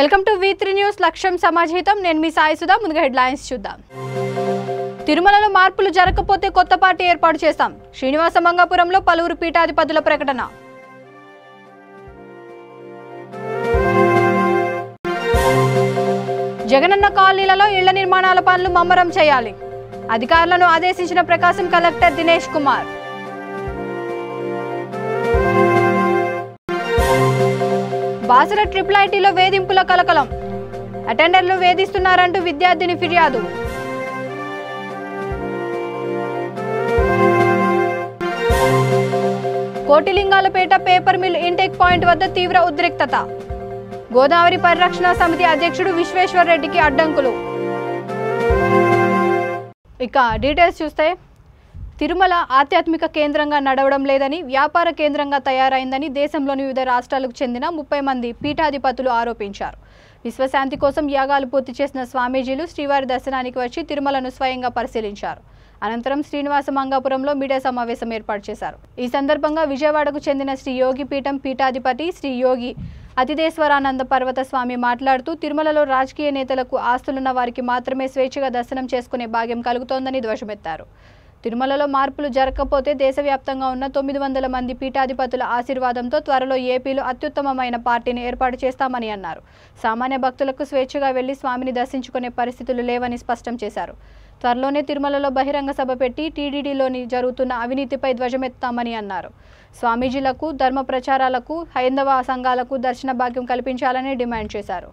Welcome to V3 news లక్ష్యం సమాజహితం నేను మీ సాయి సుధా ముందుగా హెడ్లైన్స్ చూద్దాం తిరుమలలో మార్పులు జరగకపోతే కొత్త పార్టీ ఏర్పాటు చేస్తాం శ్రీనివాస మంగాపురంలో పలువురు పీఠాధిపతుల ప్రకటన జగనన్న కాలనీలలో ఇళ్ల నిర్మాణాల పనులు ముమ్మరం చేయాలి అధికారులను ఆదేశించిన ప్రకాశం కలెక్టర్ దినేష్ కుమార్ బాసర ట్రిపుల్ ఐటీలో వేధింపుల కలకలం అటెండర్లు వేధిస్తున్నారంటూ విద్యార్థిని ఫిర్యాదు Kotilingalapeta paper mill intake point వద్ద తీవ్ర ఉద్రిక్తత గోదావరి పరిరక్షణ సమితి అధ్యక్షుడు విశ్వేశ్వర్ రెడ్డికి అడ్డంకులు ఇక డీటెయిల్స్ చూస్తే తిరుమల ఆధ్యాత్మిక కేంద్రంగా నడవడం లేదని వ్యాపార కేంద్రంగా తయారైందని దేశంలోని వివిధ రాష్ట్రాలకు చెందిన 30 మంది పీఠాధిపతులు ఆరోపించారు. విశ్వశాంతి కోసం యాగాలు పూర్తి చేసిన స్వామీజీలు శ్రీవారి దర్శనానికి వచ్చి తిరుమలను స్వయంగా పరిశీలించారు. అనంతరం శ్రీనివాస మంగాపురంలో మీడియా సమావేశం ఏర్పాటు చేశారు. ఈ సందర్భంగా విజయవాడకు చెందిన శ్రీ యోగి పీఠం పీఠాధిపతి శ్రీ యోగి అతిదేశ్వరానంద పర్వత స్వామి మాట్లాడుతూ తిరుమలలో రాజకీయ నేతలకు ఆస్తులున్న వారికి మాత్రమే స్వేచ్ఛగా దర్శనం చేసుకునే భాగ్యం కలుగుతోందని ధ్వజమెత్తారు. తిరుమలలో మార్పులు జరగకపోతే దేశవ్యాప్తంగా ఉన్న 900 మంది పీఠాధిపతుల ఆశీర్వాదంతో త్వరలో ఏపీలో అత్యుత్తమమైన పార్టీని ఏర్పాటు చేస్తామని అన్నారు. సామాన్య భక్తులకు స్వేచ్ఛగా వెళ్లి స్వామిని దర్శించుకునే పరిస్థితులు లేవని స్పష్టం చేశారు. త్వరలోనే తిరుమలలో బహిరంగ సభ పెట్టి టీటీడీలోని జరుగుతున్న అవినీతిపై ధ్వజమెత్తామని అన్నారు. స్వామీజీలకు ధర్మ ప్రచారాలకు హైందవ సంఘాలకు దర్శన భాగ్యం కల్పించాలని డిమాండ్ చేశారు.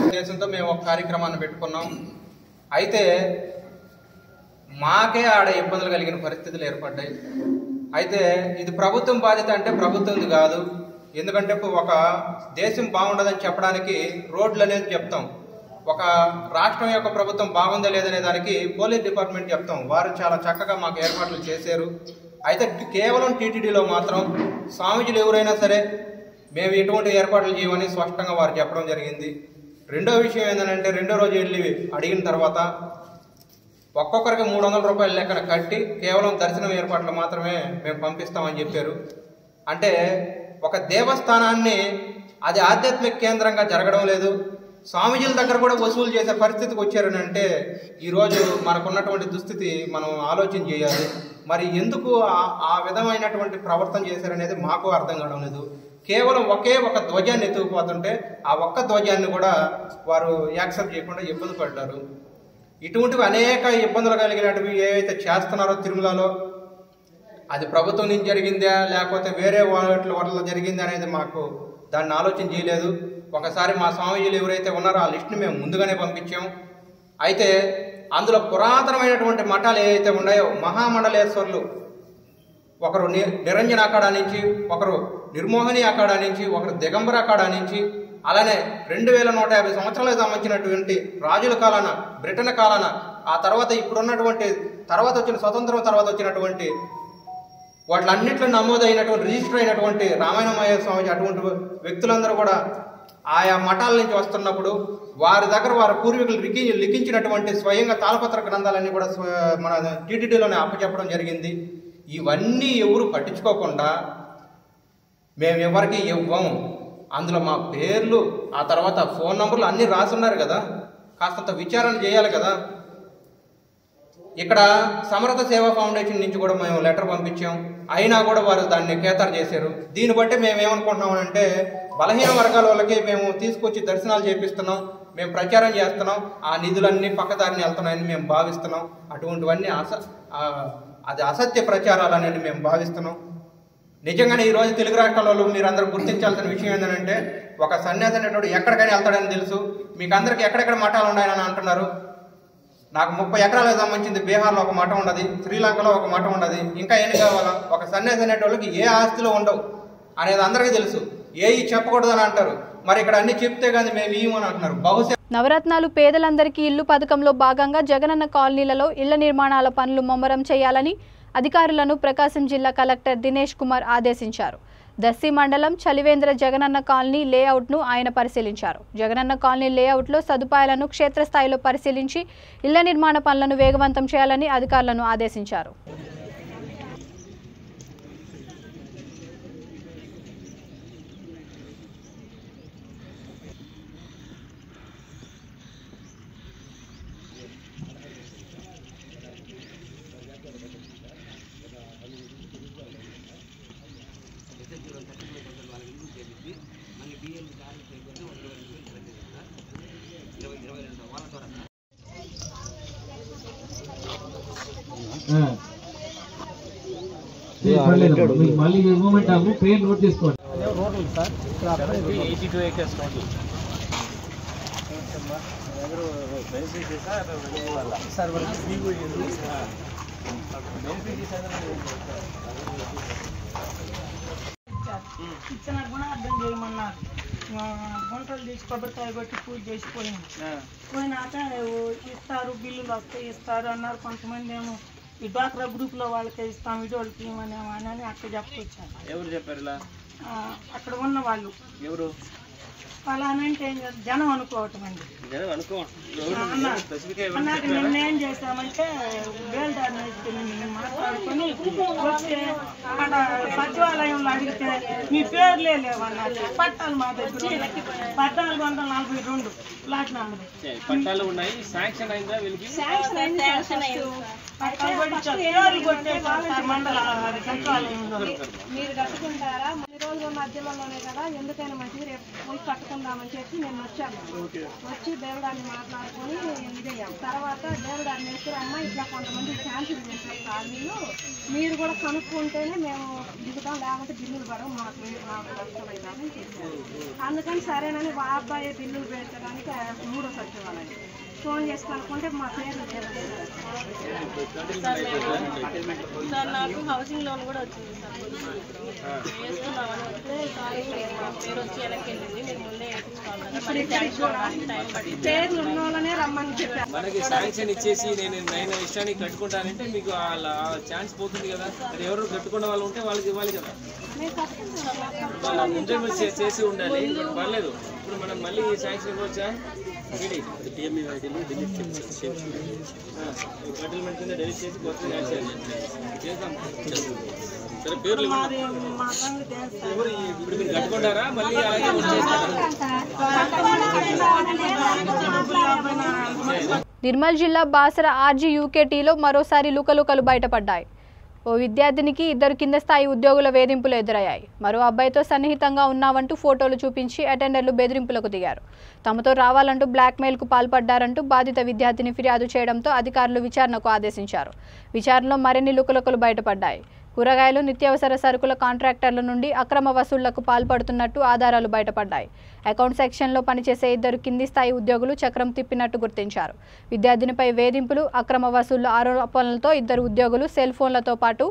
ఉద్దేశంతో మేము ఒక కార్యక్రమాన్ని పెట్టుకున్నాం. అయితే మాకే ఆడ ఇబ్బందులు కలిగిన పరిస్థితులు ఏర్పడ్డాయి. అయితే ఇది ప్రభుత్వం బాధ్యత అంటే ప్రభుత్వంది కాదు. ఎందుకంటే ఒక దేశం బాగుండదని చెప్పడానికి రోడ్లు అనేది చెప్తాం, ఒక రాష్ట్రం యొక్క ప్రభుత్వం బాగుందా లేదనే దానికి పోలీస్ డిపార్ట్మెంట్ చెప్తాం. వారు చాలా చక్కగా మాకు ఏర్పాట్లు చేశారు. అయితే కేవలం టీటీడీలో మాత్రం స్వామీజీలు ఎవరైనా సరే మేము ఎటువంటి ఏర్పాట్లు చేయమని స్పష్టంగా వారు చెప్పడం జరిగింది. రెండో విషయం ఏంటంటే రెండో రోజు వెళ్ళి అడిగిన తర్వాత ఒక్కొక్కరికి 300 రూపాయల లెక్కన కట్టి కేవలం దర్శనం ఏర్పాట్లు మాత్రమే మేము పంపిస్తామని చెప్పారు. అంటే ఒక దేవస్థానాన్ని అది ఆధ్యాత్మిక కేంద్రంగా జరగడం లేదు, స్వామీజీల దగ్గర కూడా వసూలు చేసే పరిస్థితికి వచ్చారని అంటే ఈరోజు మనకున్నటువంటి దుస్థితి మనం ఆలోచన చేయాలి. మరి ఎందుకు ఆ విధమైనటువంటి ప్రవర్తన చేశారనేది మాకు అర్థం కావడం లేదు. కేవలం ఒకే ఒక ధ్వజాన్ని ఎత్తుకుపోతుంటే ఆ ఒక్క ధ్వజాన్ని కూడా వారు యాక్సెప్ట్ చేయకుండా ఇబ్బంది పడ్డారు. ఇటువంటివి అనేక ఇబ్బందులు కలిగినవి ఏవైతే చేస్తున్నారో తిరుమలలో అది ప్రభుత్వం నుంచి జరిగిందా లేకపోతే వేరే వాటి వల్ల జరిగిందా అనేది మాకు దాన్ని ఆలోచన చేయలేదు. ఒకసారి మా స్వామీజీలు ఎవరైతే ఉన్నారో ఆ లిస్టుని మేము ముందుగానే పంపించాం. అయితే అందులో పురాతనమైనటువంటి మఠాలు ఏవైతే ఉన్నాయో మహామండలేశ్వర్లు, ఒకరు నిరంజన అఖాడా నుంచి, ఒకరు నిర్మోహిని అఖాడా నుంచి, ఒకరు దిగంబర అఖాడా నుంచి, అలానే 2150 సంవత్సరాలకు సంబంధించినటువంటి రాజుల కాలాన, బ్రిటన్ కాలాన, ఆ తర్వాత ఇప్పుడున్నటువంటి తర్వాత వచ్చిన స్వతంత్రం తర్వాత వచ్చినటువంటి వాటిలన్నింటిలో నమోదైనటువంటి రిజిస్టర్ అయినటువంటి రామాయణమయ్య స్వామి అటువంటి వ్యక్తులందరూ కూడా ఆయా మఠాల నుంచి వస్తున్నప్పుడు వారి దగ్గర వారి పూర్వీకులు లిఖించినటువంటి స్వయంగా తాళపత్ర గ్రంథాలన్నీ కూడా మన టీటీడీలోనే అప్పచెప్పడం జరిగింది. ఇవన్నీ ఎవరు పట్టించుకోకుండా మేము ఎవరికి ఇవ్వం, అందులో మా పేర్లు ఆ తర్వాత ఫోన్ నంబర్లు అన్నీ రాసున్నారు కదా, కాస్తంత విచారణ చేయాలి కదా. ఇక్కడ సమర్థ సేవా ఫౌండేషన్ నుంచి కూడా మేము లెటర్ పంపించాం, అయినా కూడా వారు దాన్ని ఖేతారు చేశారు. దీన్ని బట్టి మేము ఏమనుకుంటున్నామంటే బలహీన వర్గాల వాళ్ళకి మేము తీసుకొచ్చి దర్శనాలు చేపిస్తున్నాం, మేము ప్రచారం చేస్తున్నాం, ఆ నిధులన్నీ పక్కదారిని వెళ్తున్నాయని మేము భావిస్తున్నాం. అటువంటివన్నీ అది అసత్య ప్రచారాలు అనేది మేము భావిస్తున్నాం. నిజంగానే ఈరోజు తెలుగు రాష్ట్రాలలో మీరు అందరూ గుర్తించాల్సిన విషయం ఏంటంటే ఒక సన్యాసి అనేటువంటి ఎక్కడికైనా వెళ్తాడని తెలుసు. మీకు అందరికి ఎక్కడెక్కడ మఠాలు ఉన్నాయని అంటున్నారు. నాకు 30 ఎకరాలకు సంబంధించింది బీహార్లో ఒక మఠం ఉన్నది, శ్రీలంకలో ఒక మఠం ఉన్నది, ఇంకా ఎన్ని కావాలా? ఒక సన్యాసి అనేటోళ్ళకి ఏ ఆస్తులు ఉండవు అనేది అందరికీ తెలుసు. ఏవి చెప్పకూడదని అంటారు, మరి ఇక్కడ అన్ని చెప్తే కానీ మేము ఇవ్వమని అంటున్నారు. బహుశా నవరత్నాలు పేదలందరికీ ఇల్లు పథకంలో భాగంగా జగనన్న కాలనీలలో ఇళ్ల నిర్మాణాల పనులు ముమ్మరం చేయాలని అధికారులను ప్రకాశం జిల్లా కలెక్టర్ దినేష్ కుమార్ ఆదేశించారు. దస్సి మండలం చలివేంద్ర జగనన్న కాలనీ లేఅవుట్ను ఆయన పరిశీలించారు. జగనన్న కాలనీ లేఅవుట్లో సదుపాయాలను క్షేత్రస్థాయిలో పరిశీలించి ఇళ్ల నిర్మాణ పనులను వేగవంతం చేయాలని అధికారులను ఆదేశించారు. మళ్ళీ మూమెంట్ ఆగు పేరు నోట్ చేసుకోండి. రోడ్లు సార్ ఇక్కడ 82 acres రోడ్లు సార్ ఇచ్చిన గుణార్థం చేయమన్నారు. గుంటలు తీసి కొబ్బరికాయ కొట్టి పూజ చేసిపోయాం. పోయినాక ఇస్తారు, బిల్లులు వస్తాయి ఇస్తారు అన్నారు. కొంతమంది ఏమో ఈ డ్వాక్రా గ్రూప్లో వాళ్ళకే ఇస్తాం, ఇటువంటి ఇవ్వమనేమో అని అక్కడ చెప్పుకొచ్చారు. ఎవరు చెప్పారు ఇలా? అక్కడ ఉన్న వాళ్ళు ఎవరు అలా అంటే ఏం కాదు, జనం అనుకోవటం అండి. అన్నాక నిన్న ఏం చేసామంటే బేల్దారిని మాట్లాడుకొని వస్తే అక్కడ సచివాలయంలో అడిగితే మీ పేర్లే లేవన్నారు. పట్టాలు మా దగ్గర 1442 ప్లాట్ నెంబర్ పట్టాలు ఉన్నాయి. శాంక్షన్ అయిందా వీళ్ళకి? పేర్లు కొట్టేసారు మండల సచివాలయంలో. మీరు కట్టుకుంటారా? 10 రోజుల మధ్యలోనే కదా, ఎందుకైనా మంచిది రేపు పోయి కట్టుకుందామని చెప్పి నేను వచ్చాను. వచ్చి దేవుడాన్ని మాట్లాడుకొని ఇదయ్యాం. తర్వాత దేవుడాన్ని వేసుకురమ్మ ఇట్లా కొంతమంది క్యాన్సిల్ చేశారు కాలనీలు, మీరు కూడా కనుక్కుంటేనే మేము దిగుతాం, లేకపోతే బిల్లులు పడవు, మాకు కష్టమైందని చెప్పారు. అందుకని సరేనని మా అబ్బాయి బిల్లులు పెట్టడానికి 3వ సచివాలయం ఫోన్ చేసి కనుక్కుంటే మా పేరు సార్ నాకు హౌసింగ్ లోన్ కూడా వచ్చింది సార్. వేసుకున్నామని వస్తే మా పేరు వచ్చి వెనక్కి వెళ్ళింది. మీరు ముందే వేయించుకోవాలి, పేర్లు ఉన్న వాళ్ళనే రమ్మని చెప్పారు. మనకి శాంక్షన్ ఇచ్చేసి నేను ఇష్టానికి కట్టుకుంటానంటే మీకు ఛాన్స్ పోతుంది కదా. మరి ఎవరు కట్టుకున్న వాళ్ళు ఉంటే వాళ్ళకి ఇవ్వాలి కదా. ముందే చేసి ఉండాలి. పర్లేదు, ఇప్పుడు మనం మళ్ళీ శాంక్షన్ ఇవ్వచ్చా? సెటిల్మెంట్ కింద డెలిట్ చేసి కొత్తగా యాడ్ చేద్దాం. సరే పేర్లు ఇప్పుడు మీరు కట్టుకుంటారా? మళ్ళీ అలాగే నిర్మల్ జిల్లా బాసర ఆర్జీ యూకేటీలో మరోసారి లుకలుకలు బయటపడ్డాయి. ఓ విద్యార్థినికి 2 కింద స్థాయి ఉద్యోగుల వేధింపులు ఎదురయ్యాయి. మరో అబ్బాయితో సన్నిహితంగా ఉన్నామంటూ ఫోటోలు చూపించి అటెండర్లు బెదిరింపులకు దిగారు. తమతో రావాలంటూ బ్లాక్మెయిల్కు పాల్పడ్డారంటూ బాధిత విద్యార్థిని ఫిర్యాదు చేయడంతో అధికారులు విచారణకు ఆదేశించారు. విచారణలో మరిన్ని లుకలుకలు బయటపడ్డాయి. కూరగాయలు, నిత్యావసర సరుకుల కాంట్రాక్టర్ల నుండి అక్రమ వసూళ్లకు పాల్పడుతున్నట్టు ఆధారాలు బయటపడ్డాయి. అకౌంట్ సెక్షన్లో పనిచేసే 2 కింది స్థాయి ఉద్యోగులు చక్రం తిప్పినట్టు గుర్తించారు. విద్యార్థినిపై వేధింపులు, అక్రమ వసూళ్ల ఆరోపణలతో 2 ఉద్యోగులు సెల్ ఫోన్లతో పాటు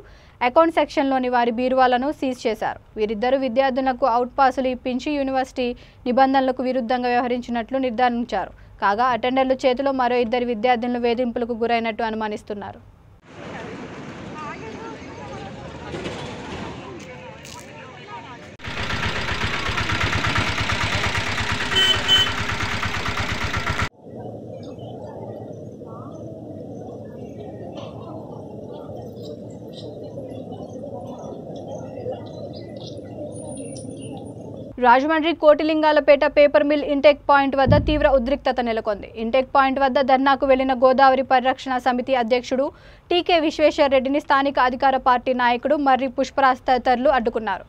అకౌంట్ సెక్షన్లోని వారి బీరువాలను సీజ్ చేశారు. వీరిద్దరూ విద్యార్థులకు అవుట్ పాసులు ఇప్పించి యూనివర్సిటీ నిబంధనలకు విరుద్ధంగా వ్యవహరించినట్లు నిర్ధారించారు. కాగా అటెండర్ల చేతిలో మరో 2 విద్యార్థులను వేధింపులకు గురైనట్టు అనుమానిస్తున్నారు. Rajahmundry Kotilingalapeta paper mill intake point వద్ద తీవ్ర ఉద్రిక్తత నెలకొంది. ఇంటేక్ పాయింట్ వద్ద ధర్నాకు వెళ్లిన గోదావరి పరిరక్షణ సమితి అధ్యక్షుడు టీకే విశ్వేశ్వర్ రెడ్డిని స్థానిక అధికార పార్టీ నాయకుడు మర్రి పుష్పరాజ్ తదితరులు అడ్డుకున్నారు.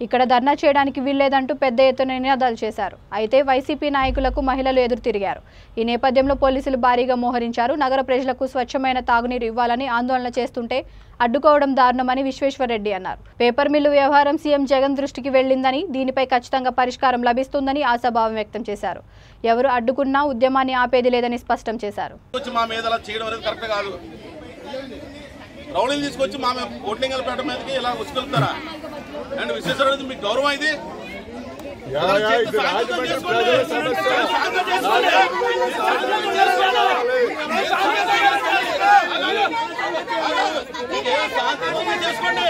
ఇక్కడ ధర్నా చేయడానికి వీల్లేదంటూ పెద్ద ఎత్తున నినాదాలు చేశారు. అయితే వైసీపీ నాయకులకు మహిళలు ఎదురు తిరిగారు. ఈ నేపథ్యంలో పోలీసులు భారీగా మోహరించారు. నగర ప్రజలకు స్వచ్ఛమైన తాగునీరు ఇవ్వాలని ఆందోళన చేస్తుంటే అడ్డుకోవడం దారుణమని విశ్వేశ్వర్ రెడ్డి అన్నారు. పేపర్ మిల్లు వ్యవహారం సీఎం జగన్ దృష్టికి వెళ్లిందని, దీనిపై ఖచ్చితంగా పరిష్కారం లభిస్తుందని ఆశాభావం వ్యక్తం చేశారు. ఎవరు అడ్డుకున్నా ఉద్యమాన్ని ఆపేది లేదని స్పష్టం చేశారు. రౌడీలు తీసుకొచ్చి మా కోట్లింగలపేట మీదకి ఇలా ఉసుకెళ్తారా? అండ్ విశ్వేశ్వరరెడ్డి మీకు గౌరవం ఇది? చేసుకోండి.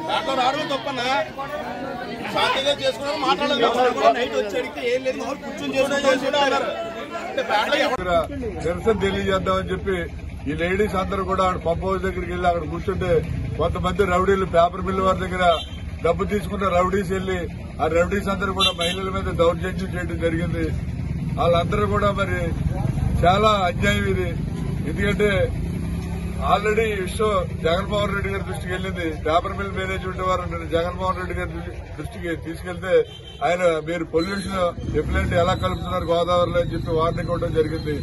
దాంట్లో రావడం తప్పన్నా శాంతిగా చేసుకున్నారు మాట్లాడాలి నైట్ వచ్చి అడిగితే ఏం లేదు కూర్చొని చేసుకుంటారు నిరసన తెలియజేద్దామని చెప్పి ఈ లేడీస్ అందరూ కూడా పంప్ హౌస్ దగ్గరికి వెళ్లి అక్కడ కూర్చుంటే కొంతమంది రౌడీలు పేపర్ మిల్ వారి దగ్గర డబ్బు తీసుకున్న రౌడీస్ వెళ్లి ఆ రౌడీస్ అందరూ కూడా మహిళల మీద దౌర్జన్యం చేయడం జరిగింది. వాళ్ళందరూ కూడా మరి చాలా అన్యాయం ఇది. ఎందుకంటే ఆల్రెడీ విషయం జగన్మోహన్ రెడ్డి గారి దృష్టికి వెళ్ళింది. పేపర్ మిల్ మేనేజ్మెంట్ వారు జగన్మోహన్ రెడ్డి గారి దృష్టికి తీసుకెళ్తే ఆయన మీరు పొల్యూషన్ ఎఫ్లెంట్ ఎలా కలుపుతున్నారు గోదావరిలో అని చెప్పి వార్నింగ్ ఇవ్వడం జరిగింది.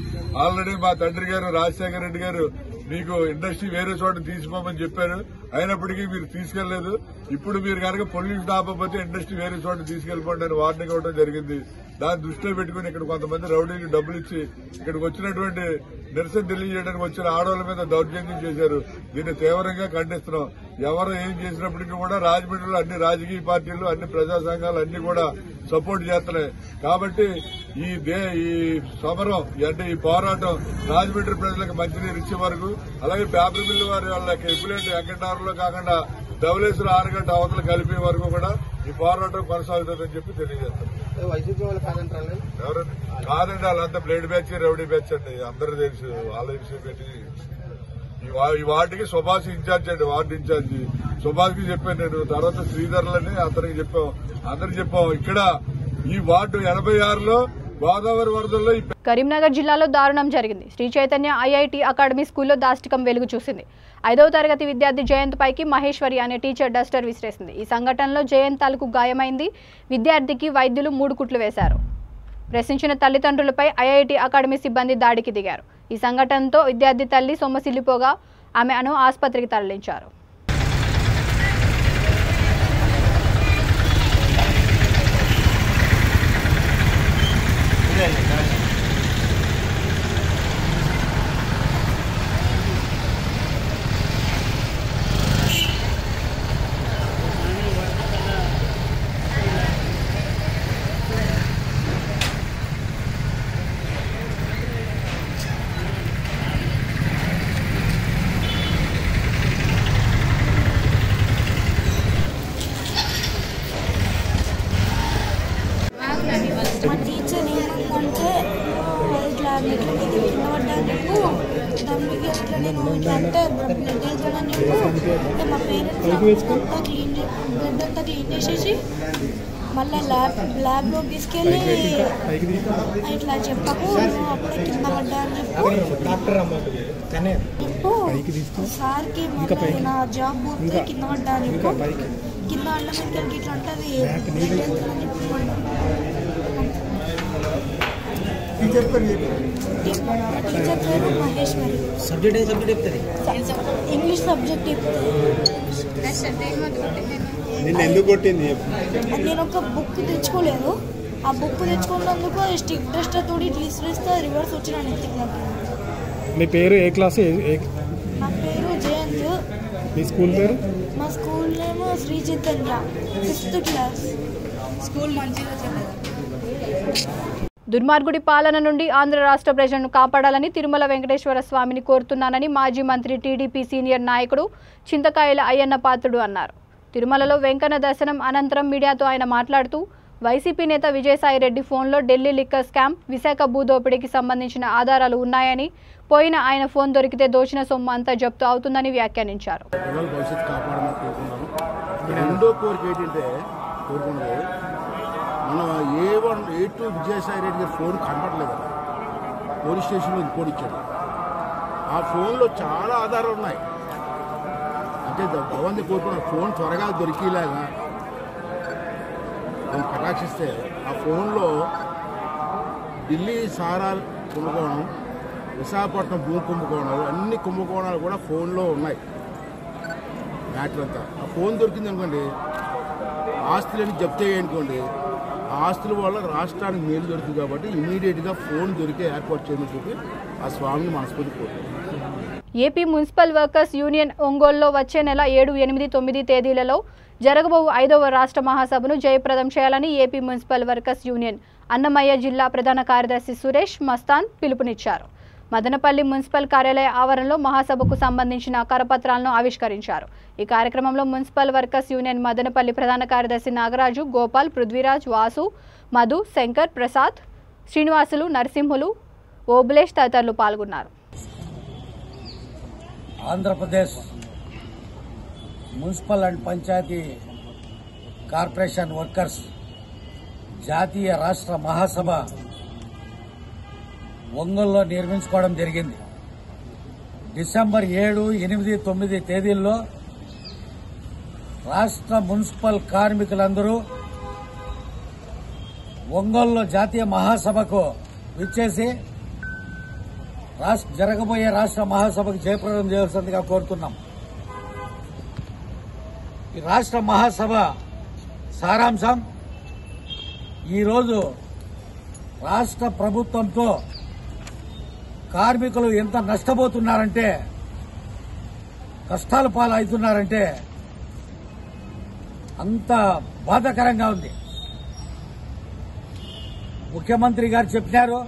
ఆల్రెడీ మా తండ్రి గారు రాజశేఖర రెడ్డి గారు మీకు ఇండస్ట్రీ వేరే చోట తీసిపోమని చెప్పారు. అయినప్పటికీ మీరు తీసుకెళ్లలేదు. ఇప్పుడు మీరు కనుక పొల్యూషన్ ఆపకపోతే ఇండస్ట్రీ వేరే చోట తీసుకెళ్లిపోండి అని వార్నింగ్ ఇవ్వడం జరిగింది. దాన్ని దృష్టిలో పెట్టుకుని ఇక్కడ కొంతమంది రౌడీలు డబ్బులు ఇచ్చి ఇక్కడికి వచ్చినటువంటి నిరసన తెలియజేయడానికి వచ్చిన ఆడవాళ్ల మీద దౌర్జన్యం చేశారు. దీన్ని తీవ్రంగా ఖండిస్తున్నాం. ఎవరు ఏం చేసినప్పటికీ కూడా రాజమండ్రిలో అన్ని రాజకీయ పార్టీలు అన్ని ప్రజా సంఘాలు అన్ని కూడా సపోర్ట్ చేస్తున్నాయి. కాబట్టి ఈ సమరం అంటే ఈ పోరాటం రాజమండ్రి ప్రజలకు మంచినీరు ఇచ్చే వరకు, అలాగే పేపర్ మిల్లు వారి వాళ్ళకి ఎఫ్లెంట్ వెంకటారంలో కాకుండా ధవళేశ్వర ఆనగడ్డ అవతల కలిపే వరకు కూడా ఈ పోరాటం కొనసాగుతుందని చెప్పి తెలియజేస్తాం. వైసీపీ వాళ్ళు కాదంటారు ఎవరండి? కాదండి, వాళ్ళంతా బ్లేడ్ బ్యాచ్ రౌడీ బ్యాచ్ అండి. అందరూ తెలుసు. వాళ్ళ విషయం పెట్టి ఈ వార్డుకి సుభాష్ ఇన్ఛార్జ్ అండి, వార్డు ఇన్ఛార్జి సుభాష్కి చెప్పాను నేను. తర్వాత శ్రీధర్లని అతనికి చెప్పాం, అందరికి చెప్పాం. ఇక్కడ ఈ వార్డు 86లో గోదావరి వరదల్లో కరీంనగర్ జిల్లాలో దారుణం జరిగింది. శ్రీ చైతన్య ఐఐటి అకాడమీ స్కూల్లో దాష్టికం వెలుగు చూసింది. 5వ తరగతి విద్యార్థి జయంత్ పైకి మహేశ్వరి అనే టీచర్ డస్టర్ విసిరేసింది. ఈ సంఘటనలో జయంత్ తలకు గాయమైంది. విద్యార్థికి వైద్యులు 3 కుట్లు వేశారు. ప్రశ్నించిన తల్లిదండ్రులపై ఐఐటి అకాడమీ సిబ్బంది దాడికి దిగారు. ఈ సంఘటనతో విద్యార్థి తల్లి సొమ్మసిల్లిపోగా ఆమెను ఆసుపత్రికి తరలించారు. మా టీచర్ ఏమంటే ఇట్లా నెట్ల మీద కింద పడ్డాను దానికి ఇట్లా నేను ఇట్లా అంటే బ్లడ్ వేసాడని అంటే మా పేరెంట్స్ బ్లడ్ అంతా క్లీన్ చేసేసి మళ్ళీ ల్యాబ్లో తీసుకెళ్ళి ఇట్లా చెప్పకు అప్పుడే కింద పడ్డా అని చెప్పు సార్కి నా జాబ్ పోతే కింద పడ్డా అని కింద అడ్డం ఇట్లా ఉంటుంది టీచర్ పేరు మహేశ్వరి. సబ్జెక్ట్ ఏం సబ్జెక్ట్ చెప్తుంది? ఇంగ్లీష్ సబ్జెక్ట్ చెప్తుంది. నిన్ను ఎందుకు కొట్టింది? నేను ఒక బుక్ తెచ్చుకోలేదు. ఆ బుక్ తెచ్చుకున్నందుకు స్టిక్ డస్టర్ తోటి ఇట్లా ఇసిరేస్తే రివర్స్ వచ్చిన నెత్తికి. మీ పేరు ఏ క్లాస్? నా పేరు జయంత్. మీ స్కూల్ పేరు? మా school name Sri Chaitanya 6th class. School మంచిగా చెప్పలేదు. దుర్మార్గుడి పాలన నుండి ఆంధ్ర రాష్ట్ర ప్రజలను కాపాడాలని తిరుమల వెంకటేశ్వర స్వామిని కోరుతున్నానని మాజీ మంత్రి టీడీపీ సీనియర్ నాయకుడు చింతకాయల అయ్యన్న పాత్రుడు అన్నారు. తిరుమలలో వెంకన్న దర్శనం అనంతరం మీడియాతో ఆయన మాట్లాడుతూ వైసీపీ నేత విజయసాయిరెడ్డి ఫోన్లో ఢిల్లీ లిక్కర్ స్కామ్, విశాఖ భూదోపిడీకి సంబంధించిన ఆధారాలు ఉన్నాయని, పోయిన ఆయన ఫోన్ దొరికితే దోచిన సొమ్ము అంతా జప్తు అవుతుందని వ్యాఖ్యానించారు. మన A2 విజయసాయి రెడ్డి గారి ఫోన్ కనపడలేదు కదా, పోలీస్ స్టేషన్లో రిపోర్ట్ ఇచ్చాడు. ఆ ఫోన్లో చాలా ఆధారాలు ఉన్నాయి. అంటే భగవంతు కోరుకున్న ఫోన్ త్వరగా దొరికేలాగా నేను కటాక్షిస్తే ఆ ఫోన్లో ఢిల్లీ సారా కుంభకోణం, విశాఖపట్నం భూ కుంభకోణాలు, అన్ని కుంభకోణాలు కూడా ఫోన్లో ఉన్నాయి. మ్యాటర్ అంతా ఆ ఫోన్ దొరికింది అనుకోండి, ఆస్తులని జప్తు చేయనుకోండి, ఆ ఆస్తుల వల్ల రాష్ట్రానికి మేలు దొరుకుతుంది. కాబట్టి ఇమీడియట్గా ఫోన్ దొరికే ఏర్పాటు చేయమని చెప్పి ఆ స్వామిని మనస్ఫూర్తి కోరుతున్నాను. ఏపీ మున్సిపల్ వర్కర్స్ యూనియన్ ఒంగోలులో వచ్చే నెల 7, 8, 9 తేదీలలో జరగబోవు 5వ రాష్ట్ర మహాసభను జయప్రదం చేయాలని AP municipal workers union Annamayya జిల్లా ప్రధాన కార్యదర్శి సురేష్ మస్తాన్ పిలుపునిచ్చారు. మదనపల్లి మున్సిపల్ కార్యాలయ ఆవరణలో మహాసభకు సంబంధించిన కరపత్రాలను ఆవిష్కరించారు. ఈ కార్యక్రమంలో మున్సిపల్ వర్కర్స్ యూనియన్ మదనపల్లి ప్రధాన కార్యదర్శి నాగరాజు, గోపాల్, పృథ్వీరాజ్, వాసు, మధు, శంకర్, ప్రసాద్, శ్రీనివాసులు, నరసింహులు, ఓబులేష్ తదితరులు పాల్గొన్నారు. Andhra Pradesh municipal and panchayat corporation workers జాతీయ రాష్ట్ర మహాసభ ఒంగోలులో నిర్మించుకోవడం జరిగింది. డిసెంబర్ 7, 8, 9 తేదీల్లో రాష్ట్ర మున్సిపల్ కార్మికులందరూ ఒంగోలులో జాతీయ మహాసభకు విచ్చేసి జరగబోయే రాష్ట్ర మహాసభకు జయప్రదం చేయాల్సిందిగా కోరుతున్నాం. ఈ రాష్ట్ర మహాసభ సారాంశం ఈరోజు రాష్ట్ర ప్రభుత్వంతో కార్మికులు ఎంత నష్టపోతున్నారంటే, కష్టాల పాలు అవుతున్నారంటే అంత బాధాకరంగా ఉంది. ముఖ్యమంత్రి గారు చెప్పినారు,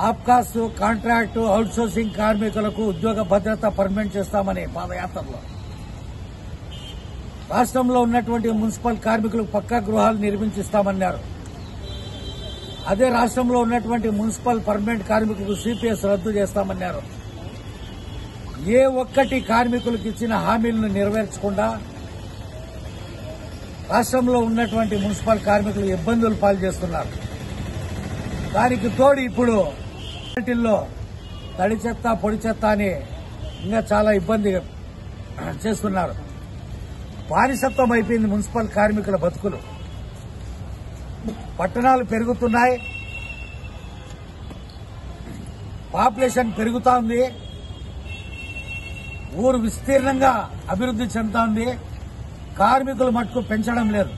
ఆప్కాస్, కాంట్రాక్టు, అవుట్సోర్సింగ్ కార్మికులకు ఉద్యోగ భద్రత పర్మనెంట్ చేస్తామని పాదయాత్రలో. రాష్ట్రంలో ఉన్నటువంటి మున్సిపల్ కార్మికులకు పక్కా గృహాలు నిర్మించిస్తామన్నారు. అదే రాష్ట్రంలో ఉన్నటువంటి మున్సిపల్ పర్మనెంట్ కార్మికులకు సిపిఎస్ రద్దు చేస్తామన్నారు. ఏ ఒక్కటి కార్మికులకు ఇచ్చిన హామీలను నెరవేర్చకుండా రాష్ట్రంలో ఉన్నటువంటి మున్సిపల్ కార్మికులు ఇబ్బందులు పాలు చేస్తున్నారు. దానికి తోడు ఇప్పుడు వాటిల్లో తడి చెత్త, పొడి చెత్త అని ఇంకా చాలా ఇబ్బంది చేస్తున్నారు. బానిసత్వం అయిపోయింది మున్సిపల్ కార్మికుల బతుకులు. పట్టణాలు పెరుగుతున్నాయి, పాపులేషన్ పెరుగుతా ఉంది, ఊరు విస్తీర్ణంగా అభివృద్ది చెందుతా ఉంది. కార్మికులు మట్టుకు పెంచడం లేదు.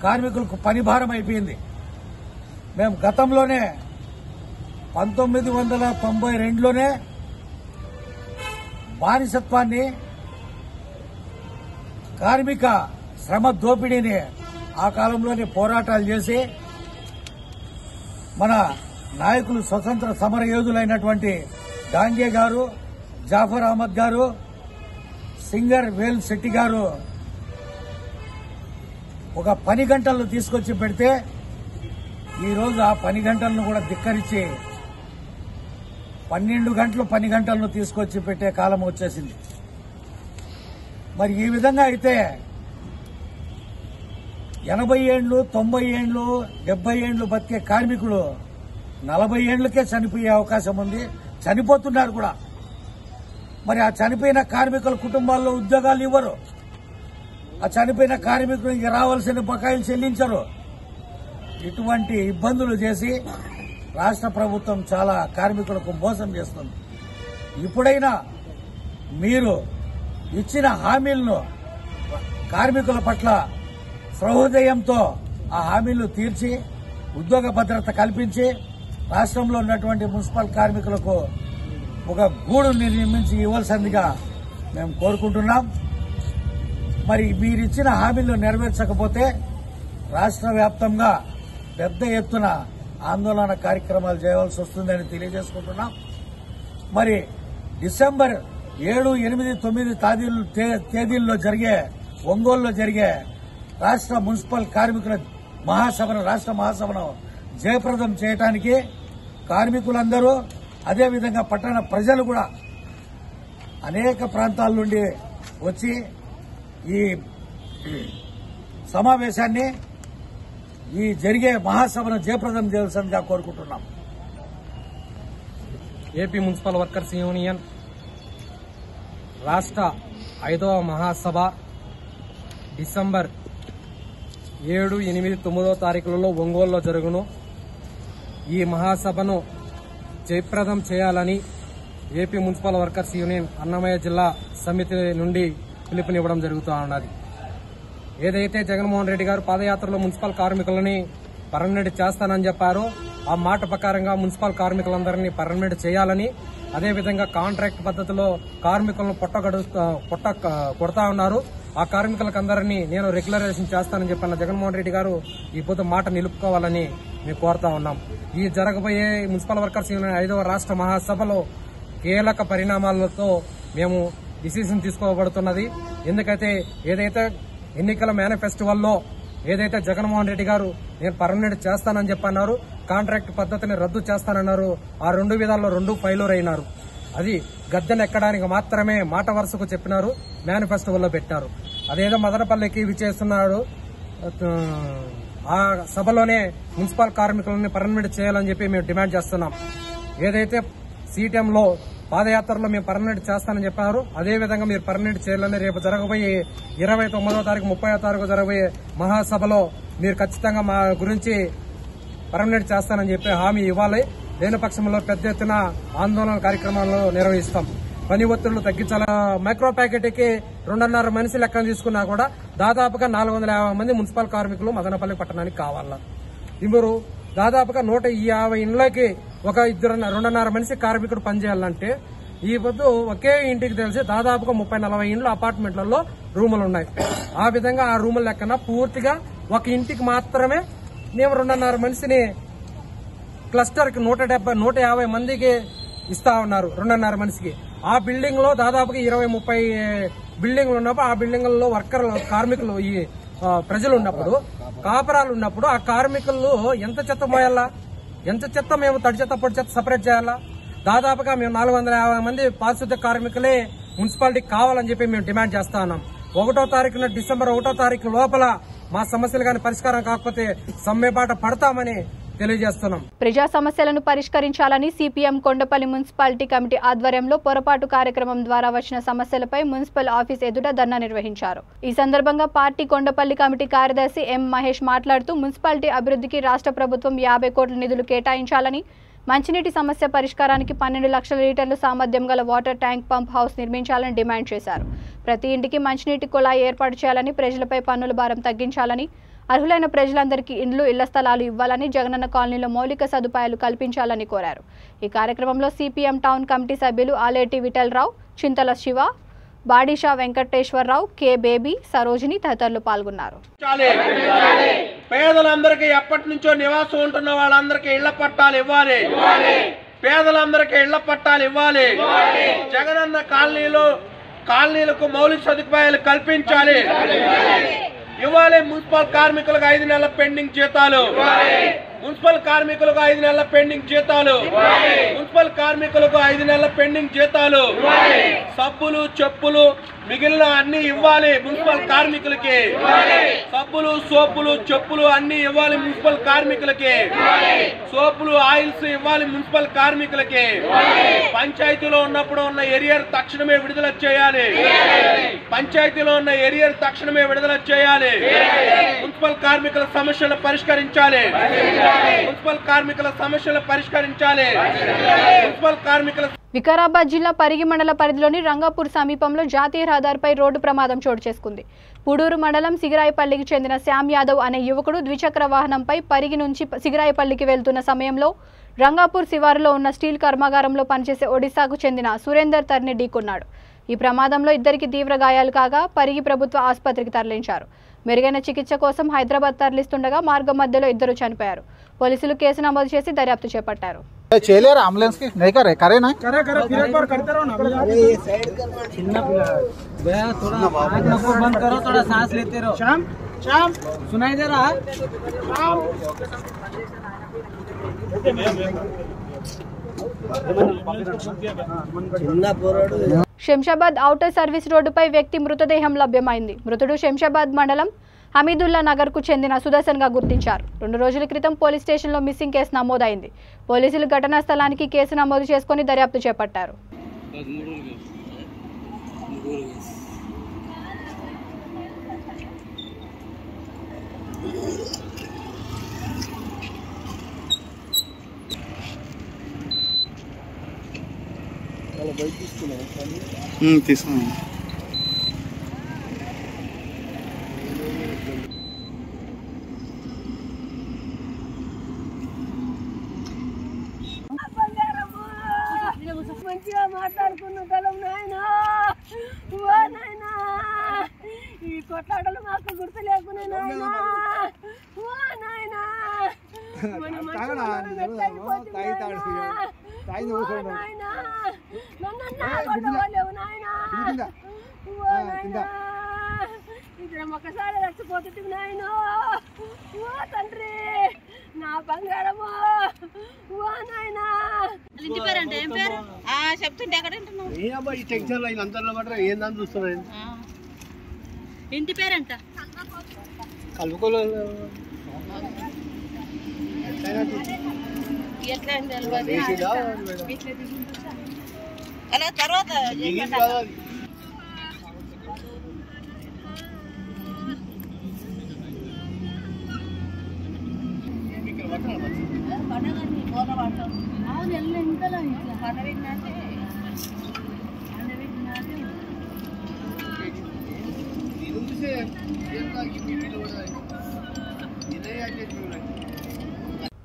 కార్మికులకు పని భారం అయిపోయింది. మేము గతంలోనే 1992లోనే బానిసత్వాన్ని, కార్మిక శ్రమ దోపిడీని ఆ కాలంలోనే పోరాటాలు చేసి మన నాయకులు, స్వతంత్ర సమర యోధులైనటువంటి డాంగే గారు, జాఫర్ అహ్మద్ గారు, సింగర్ వేల్ శెట్టి గారు ఒక పని గంటలను తీసుకొచ్చి పెడితే ఈరోజు ఆ పని గంటలను కూడా ధిక్కరించి 12 గంటలు పని గంటలను తీసుకొచ్చి పెట్టే కాలం వచ్చేసింది. మరి ఈ విధంగా అయితే 80 ఏళ్లు, 90 ఏళ్లు, 70 ఏళ్లు బతికే కార్మికులు 40 ఏళ్లకే చనిపోయే అవకాశం ఉంది. చనిపోతున్నారు కూడా. మరి ఆ చనిపోయిన కార్మికుల కుటుంబాల్లో ఉద్యోగాలు ఇవ్వరు. ఆ చనిపోయిన కార్మికులకు రావాల్సిన బకాయిలు చెల్లించరు. ఇటువంటి ఇబ్బందులు చేసి రాష్ట్ర ప్రభుత్వం చాలా కార్మికులకు మోసం చేస్తుంది. ఇప్పుడైనా మీరు ఇచ్చిన హామీలను కార్మికుల పట్ల సహృదయంతో ఆ హామీలు తీర్చి ఉద్యోగ భద్రత కల్పించి రాష్ట్రంలో ఉన్నటువంటి మున్సిపల్ కార్మికులకు ఒక గూడు నిర్మించి ఇవ్వాల్సిందిగా మేము కోరుకుంటున్నాం. మరి మీరిచ్చిన హామీలు నెరవేర్చకపోతే రాష్ట్ర వ్యాప్తంగా పెద్ద ఎత్తున ఆందోళన కార్యక్రమాలు చేయవలసి వస్తుందని తెలియజేసుకుంటున్నాం. మరి డిసెంబర్ 7, 8, 9 తేదీల్లో జరిగే ఒంగోలులో జరిగే రాష్ట్ర మున్సిపల్ కార్మికుల మహాసభను, రాష్ట్ర మహాసభను జయప్రదం చేయడానికి కార్మికులందరూ, అదేవిధంగా పట్టణ ప్రజలు కూడా అనేక ప్రాంతాల నుండి వచ్చి ఈ సమావేశాన్ని, ఈ జరిగే మహాసభను జయప్రదం చేయాల్సిందిగా కోరుకుంటున్నాం. ఏపీ మున్సిపల్ వర్కర్స్ యూనియన్ రాష్ట్ర 5వ మహాసభ డిసెంబర్ 7, 8, 9 తారీఖులలో ఒంగోలులో జరుగును. ఈ మహాసభను జయప్రదం చేయాలని AP municipal workers union Annamayya జిల్లా సమితి నుండి పిలుపునివ్వడం జరుగుతూ ఉన్నది. ఏదైతే జగన్మోహన్ రెడ్డి గారు పాదయాత్రలో మున్సిపల్ కార్మికులని పర్మనెంట్ చేస్తానని చెప్పారో ఆ మాట ప్రకారంగా మున్సిపల్ కార్మికులందరినీ పర్మనెంట్ చేయాలని, అదేవిధంగా కాంట్రాక్ట్ పద్ధతిలో కార్మికులను కొడతా ఉన్నారు. ఆ కార్మికులకందరినీ నేను రెగ్యులరైజేషన్ చేస్తానని చెప్పిన జగన్మోహన్ రెడ్డి గారు ఈ పొద్దు మాట నిలుపుకోవాలని మేము కోరుతా ఉన్నాం. ఈ జరగబోయే మున్సిపల్ వర్కర్స్ యూనియన్ 5వ రాష్ట్ర మహాసభలో కీలక పరిణామాలతో మేము డిసిషన్ తీసుకోబడుతున్నది. ఎందుకైతే ఏదైతే ఎన్నికల మేనిఫెస్టోలో ఏదైతే జగన్మోహన్ రెడ్డి గారు నేను పర్మనెంట్ చేస్తానని చెప్పన్నారు, కాంట్రాక్ట్ పద్ధతిని రద్దు చేస్తానన్నారు, ఆ 2 విధాల్లో 2 ఫెయిల్యూర్ అయినారు. అది గద్దెనెక్కడానికి మాత్రమే మాట వరుసకు చెప్పినారు, మేనిఫెస్టోలో పెట్టారు. అదేదో మదనపల్లికి విచ్చేస్తున్నాడు. ఆ సభలోనే మున్సిపల్ కార్మికులని పర్మనెంట్ చేయాలని చెప్పి మేము డిమాండ్ చేస్తున్నాం. ఏదైతే సీటీఎంలో పాదయాత్రలో మేము పర్మనెంట్ చేస్తానని చెప్పారు, అదేవిధంగా మీరు పర్మనెంట్ చేయాలని రేపు జరగబోయే 29వ తారీఖు 30వ తారీఖు జరగబోయే మహాసభలో మీరు ఖచ్చితంగా మా గురించి పర్మనెంట్ చేస్తానని చెప్పి హామీ ఇవ్వాలి. లేని పక్షంలో పెద్ద ఎత్తున ఆందోళన కార్యక్రమాలను నిర్వహిస్తాం. పని ఒత్తిళ్లు తగ్గించాల. మైక్రో ప్యాకెట్కి 2.5 మనిషి లెక్కన తీసుకున్నా కూడా దాదాపుగా 450 మంది మున్సిపల్ కార్మికులు మదనపల్లి పట్టణానికి కావాల. ఇప్పుడు దాదాపుగా 150 ఇండ్లకి ఒక 2.5 మనిషి కార్మికుడు పనిచేయాలంటే ఈ పొద్దు ఒకే ఇంటికి తెలిసి దాదాపుగా 30-40 ఇండ్లు అపార్ట్మెంట్లలో రూములు ఉన్నాయి. ఆ విధంగా ఆ రూముల లెక్కన పూర్తిగా ఒక ఇంటికి మాత్రమే మేము 2.5 మనిషిని క్లస్టర్ కి 150 మందికి ఇస్తా ఉన్నారు. 2.5 మనిషికి ఆ బిల్డింగ్ లో దాదాపుగా 20-30 బిల్డింగ్లు ఉన్నప్పుడు ఆ బిల్డింగ్లలో కార్మికులు ఈ ప్రజలు ఉన్నప్పుడు కాపరాలు ఉన్నప్పుడు ఆ కార్మికులు ఎంత చెత్త మోయాలా, ఎంత చెత్త మేము తడి చెత్త పొడి చెత్త సపరేట్ చేయాలా? దాదాపుగా మేము 450 మంది పారిశుద్ధ్య కార్మికులే మున్సిపాలిటీకి కావాలని చెప్పి మేము డిమాండ్ చేస్తా ఉన్నాం. 1వ తారీఖున డిసెంబర్ 1వ తారీఖు లోపల మా సమస్యలు కానీ పరిష్కారం కాకపోతే సమ్మెబాట పడతామని తెలియజేస్తున్నాం. ప్రజా సమస్యలను పరిష్కరించాలని సిపిఎం కొండపల్లి మున్సిపాలిటీ కమిటీ ఆధ్వర్యంలో పొరపాటు కార్యక్రమం ద్వారా వచ్చిన సమస్యలపై మున్సిపల్ ఆఫీస్ ఎదుట ధర్నా నిర్వహించారు. ఈ సందర్భంగా పార్టీ కొండపల్లి కమిటీ కార్యదర్శి ఎం మహేష్ మాట్లాడుతూ మున్సిపాలిటీ అభివృద్ధికి రాష్ట్ర ప్రభుత్వం 50 కోట్ల నిధులు కేటాయించాలని, మంచినీటి సమస్య పరిష్కారానికి 12 లక్షల లీటర్లు సామర్థ్యం గల వాటర్ ట్యాంక్ పంప్ హౌస్ నిర్మించాలని డిమాండ్ చేశారు. ప్రతి ఇంటికి మంచినీటి కుళాయి ఏర్పాటు చేయాలని, ప్రజలపై పన్నుల భారం తగ్గించాలని, అర్హులైన ప్రజలందరికీ ఇండ్లు, ఇళ్ల స్థలాలు ఇవ్వాలని, జగనన్న కాలనీలో మౌలిక సదుపాయాలు కల్పించాలని కోరారు. ఈ కార్యక్రమంలో సిపిఎం టౌన్ కమిటీ సభ్యులు ఆలేటి విఠలరావు, చింతల శివ, బాడిషా వెంకటేశ్వరరావు, కె బేబీ, సరోజిని తదితరులు పాల్గొన్నారు. పేదలందరికీ ఎప్పటి నుంచో నివాసం ఉంటున్న వాళ్ళందరికీ ఇళ్ల పట్టాలు ఇవ్వాలి. పేదలందరికీ ఇళ్ల పట్టాలు ఇవ్వాలి. జగనన్న కాలనీలకు మౌలిక సదుపాయాలు కల్పించాలి. ఇవ్వాలి. మున్సిపల్ కార్మికులకు 5 నెలల పెండింగ్ జీతాలు, మున్సిపల్ కార్మికులకు 5 నెలల పెండింగ్ జీతాలు, మున్సిపల్ కార్మికులకు 5 నెలల పెండింగ్ జీతాలు, సబ్బులు, చెప్పులు మిగిలిన అన్ని ఇవ్వాలి మున్సిపల్ కార్మికులకి. సబ్బులు, సోపులు, చెప్పులు అన్ని ఇవ్వాలి మున్సిపల్ కార్మికులకి. సోపులు, ఆయిల్స్ ఇవ్వాలి మున్సిపల్ కార్మికులకి. పంచాయతీలో ఉన్నప్పుడు ఉన్న ఎరియర్ తక్షణమే విడుదల చేయాలి. పంచాయతీలో ఉన్న ఎరియర్ తక్షణమే విడుదల చేయాలి. మున్సిపల్ కార్మికుల సమస్యలు పరిష్కరించాలి. మున్సిపల్ కార్మికుల సమస్యలు పరిష్కరించాలి. మున్సిపల్ కార్మికుల వికారాబాద్ జిల్లా పరిగి మండల పరిధిలోని రంగాపూర్ సమీపంలో జాతీయ రహదారిపై రోడ్డు ప్రమాదం చోటు చేసుకుంది. పూడూరు మండలం సిగిరాయపల్లికి చెందిన శ్యామ్ యాదవ్ అనే యువకుడు ద్విచక్ర వాహనంపై పరిగి నుంచి సిగిరాయపల్లికి వెళ్తున్న సమయంలో రంగాపూర్ శివారులో ఉన్న స్టీల్ కర్మాగారంలో పనిచేసే ఒడిశాకు చెందిన సురేందర్ తర్ని ఢీకొన్నాడు. ఈ ప్రమాదంలో ఇద్దరికి తీవ్ర గాయాలు కాగా పరిగి ప్రభుత్వ ఆసుపత్రికి తరలించారు. మెరుగైన చికిత్స కోసం హైదరాబాద్ తరలిస్తుండగా మార్గం మధ్యలో ఇద్దరు చనిపోయారు. పోలీసులు కేసు నమోదు చేసి దర్యాప్తు చేపట్టారు. चलेरा एम्बुलेंस की नहीं करे करे ना करे फिर एक बार करते रहो ना। ये साइड कर चिन्ना भैया थोड़ा आँख नफो बंद करो, थोड़ा सांस लेते रहो। शाम शाम सुनाई दे रहा है? శంషాబాద్ ఔటర్ సర్వీస్ రోడ్డుపై వ్యక్తి మృతదేహం లభ్యమైంది. మృతుడు శంషాబాద్ మండలం హమీదుల్లా నగర్ కు చెందిన సుదర్శన్ గా గుర్తించారు. 2 రోజుల క్రితం పోలీస్ స్టేషన్ లో మిస్సింగ్ కేసు నమోదైంది. పోలీసులు ఘటనా స్థలానికి కేసు నమోదు చేసుకుని దర్యాప్తు చేపట్టారు. తీసుకున్నాను. మంచిగా మాట్లాడుకున్న తలం నాయనా, నాయనా కొట్లాటలు మాకు గుర్తు లేకునే నాయనా ఓ నాయనా ఇద్దరం ఒకసారి రచ్చిపోతుంది నాయన ఓ తండ్రి నా బంగారము ఓ నాయనా. ఇంటి పేరంటే ఏం పేరు చెప్తుంటే ఎక్కడ ఈ టెన్షన్ లైన్ అంతలో మాత్రం ఏందని చూస్తున్నాను. ఇంటి పేరంట కలుపుకోలే అలా తర్వాత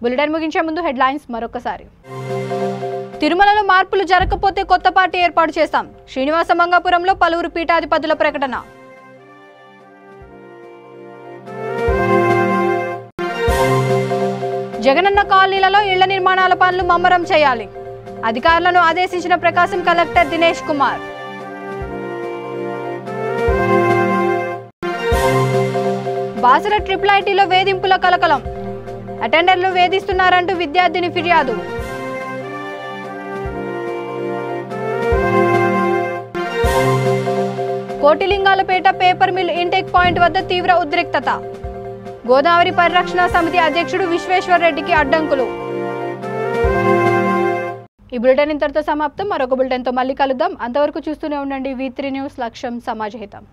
బులెటిన్ ముగించే ముందు హెడ్లైన్స్ మరొకసారి. తిరుమలలో మార్పులు జరగకపోతే కొత్త పార్టీ ఏర్పాటు చేస్తాం. శ్రీనివాస మంగాపురంలో పలువురు పీఠాధిపతుల ప్రకటన. జగనన్న కాలనీలలో ఇళ్ల నిర్మాణాల పనులు ముమ్మరం చేయాలి. అధికారులను ఆదేశించిన ప్రకాశం కలెక్టర్ దినేష్ కుమార్. బాసర ట్రిపుల్ ఐటీలో వేధింపుల కలకలం. అటెండర్లు వేధిస్తున్నారంటూ విద్యార్థిని ఫిర్యాదు. Kotilingalapeta paper mill intake point వద్ద తీవ్ర ఉద్రిక్తత. గోదావరి పరిరక్షణ సమితి అధ్యక్షుడు విశ్వేశ్వర్ రెడ్డికి అడ్డంకులు. ఈ బులెటిన్ ఇంతటితో సమాప్తం. మరొక బులెటిన్తో మళ్ళీ కలుద్దాం. అంతవరకు చూస్తూనే ఉండండి V3 న్యూస్. లక్ష్యం సమాజహితం.